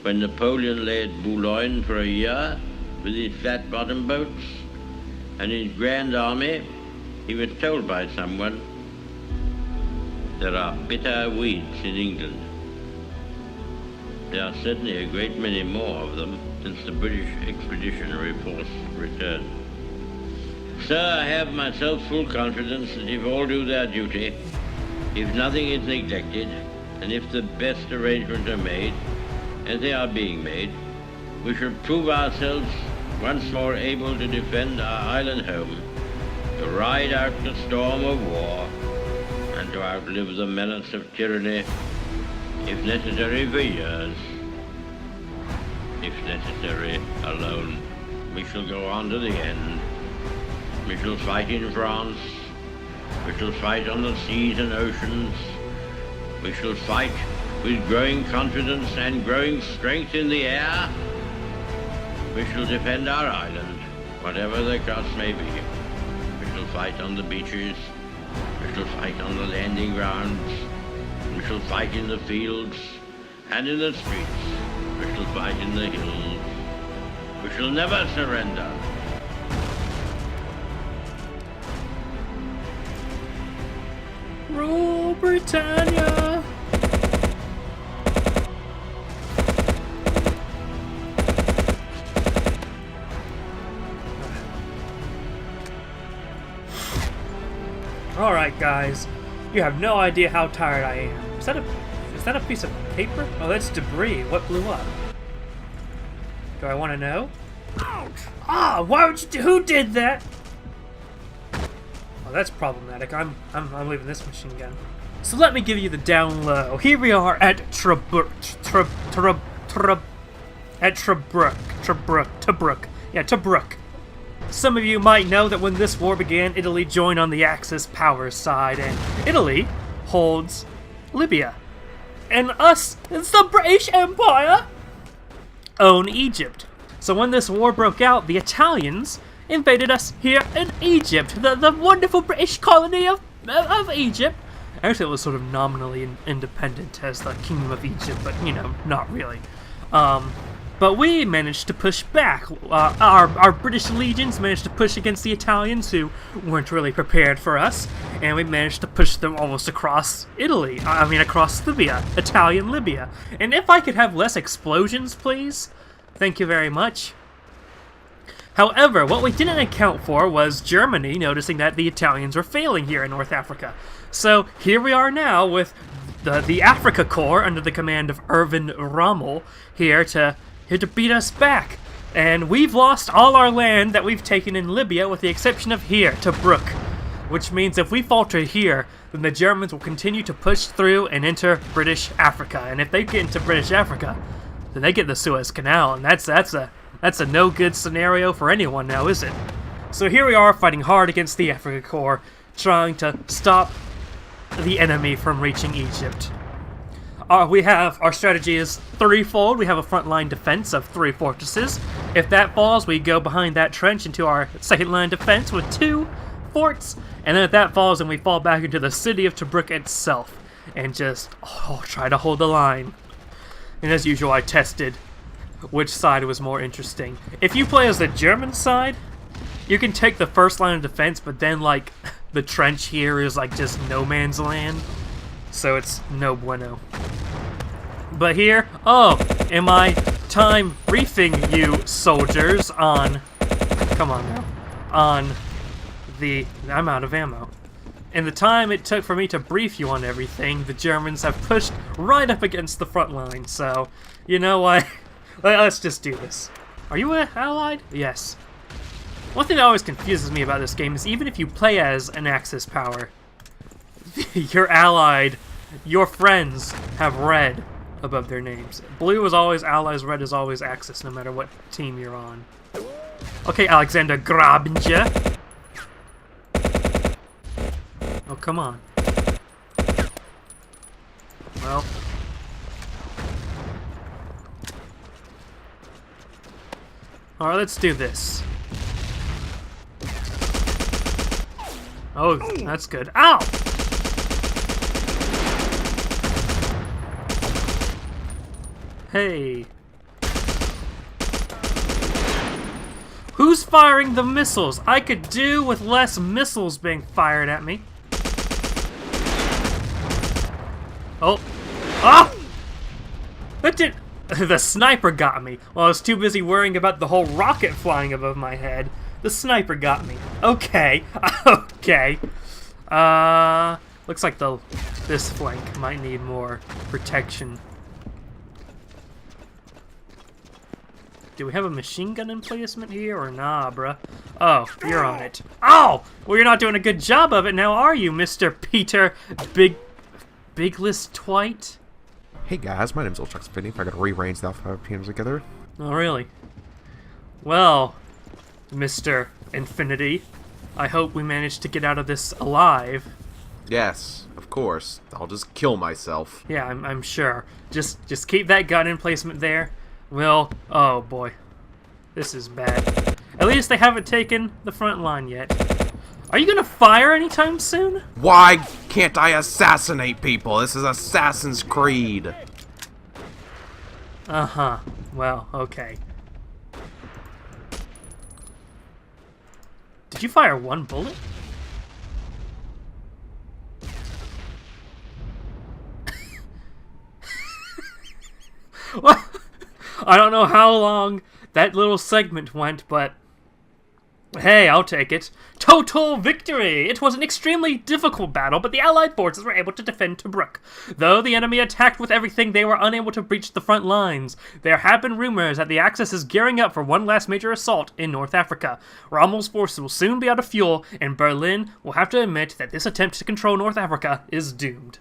when Napoleon lay at Boulogne for a year with his flat-bottom boats, and his grand army, he was told by someone, there are bitter weeds in England. There are certainly a great many more of them since the British Expeditionary Force returned. Sir, I have myself full confidence that if all do their duty, if nothing is neglected, and if the best arrangements are made, as they are being made, we shall prove ourselves once more able to defend our island home, to ride out the storm of war, and to outlive the menace of tyranny, if necessary for years, if necessary alone. We shall go on to the end. We shall fight in France. We shall fight on the seas and oceans. We shall fight with growing confidence and growing strength in the air. We shall defend our island, whatever the cost may be. We shall fight on the beaches. We shall fight on the landing grounds. We shall fight in the fields and in the streets. We shall fight in the hills. We shall never surrender. Rule Britannia! Alright guys, you have no idea how tired I am. Is that a piece of paper? Oh, that's debris. What blew up? Do I want to know? Ouch! Ah, why would you who did that? Oh, that's problematic. I'm leaving this machine gun. So let me give you the down low. Here we are at Tobruk. Yeah, Tobruk. Some of you might know that when this war began, Italy joined on the Axis powers side, and Italy holds Libya. And us, it's the British Empire, own Egypt. So when this war broke out, the Italians invaded us here in Egypt, the wonderful British colony of Egypt. Actually, it was sort of nominally independent as the Kingdom of Egypt, but, you know, not really. But we managed to push back. Our British legions managed to push against the Italians, who weren't really prepared for us, and we managed to push them almost across Italy. I mean, across Libya, Italian Libya. And if I could have less explosions, please? Thank you very much. However, what we didn't account for was Germany noticing that the Italians were failing here in North Africa. So here we are now with the Africa Corps under the command of Erwin Rommel here to beat us back. And we've lost all our land that we've taken in Libya with the exception of here, Tobruk. Which means if we falter here, then the Germans will continue to push through and enter British Africa. And if they get into British Africa, then they get the Suez Canal, and that's a no good scenario for anyone now, is it? So here we are fighting hard against the Africa Corps, trying to stop the enemy from reaching Egypt. Our strategy is threefold. We have a frontline defense of 3 fortresses. If that falls, we go behind that trench into our second line defense with 2 forts. And then if that falls, then we fall back into the city of Tobruk itself and just try to hold the line. And as usual, I tested which side was more interesting. If you play as the German side, you can take the first line of defense, but then like the trench here is like just no man's land. So it's no bueno. But here, am I time briefing you soldiers on, come on now, on I'm out of ammo. In the time it took for me to brief you on everything, the Germans have pushed right up against the front line, so, you know what, let's just do this. Are you an allied? Yes. One thing that always confuses me about this game is even if you play as an Axis power, your allied, your friends have red above their names. Blue is always allies, red is always Axis, no matter what team you're on. Okay, Alexander Grabinger. Oh, come on. Well. Alright, let's do this. Oh, that's good. Ow! Hey. Who's firing the missiles? I could do with less missiles being fired at me. Oh. Ah! That did... The sniper got me. While I was too busy worrying about the whole rocket flying above my head, the sniper got me. Okay. Okay. Looks like this flank might need more protection. Do we have a machine gun emplacement here or nah, bruh? Oh, you're on it. Oh! Well, you're not doing a good job of it now, are you, Mr. Peter Bigless Twite? Hey guys, my name's Ultrax Infinity. If I could rearrange the alphabet PMs together. Oh, really? Well, Mr. Infinity, I hope we managed to get out of this alive. Yes, of course. I'll just kill myself. Yeah, I'm sure. Just keep that gun emplacement there. Well, oh boy. This is bad. At least they haven't taken the front line yet. Are you gonna fire anytime soon? Why can't I assassinate people? This is Assassin's Creed. Uh-huh. Well, okay. Did you fire one bullet? What? I don't know how long that little segment went, but hey, I'll take it. Total victory! It was an extremely difficult battle, but the Allied forces were able to defend Tobruk. Though the enemy attacked with everything, they were unable to breach the front lines. There have been rumors that the Axis is gearing up for one last major assault in North Africa. Rommel's forces will soon be out of fuel, and Berlin will have to admit that this attempt to control North Africa is doomed.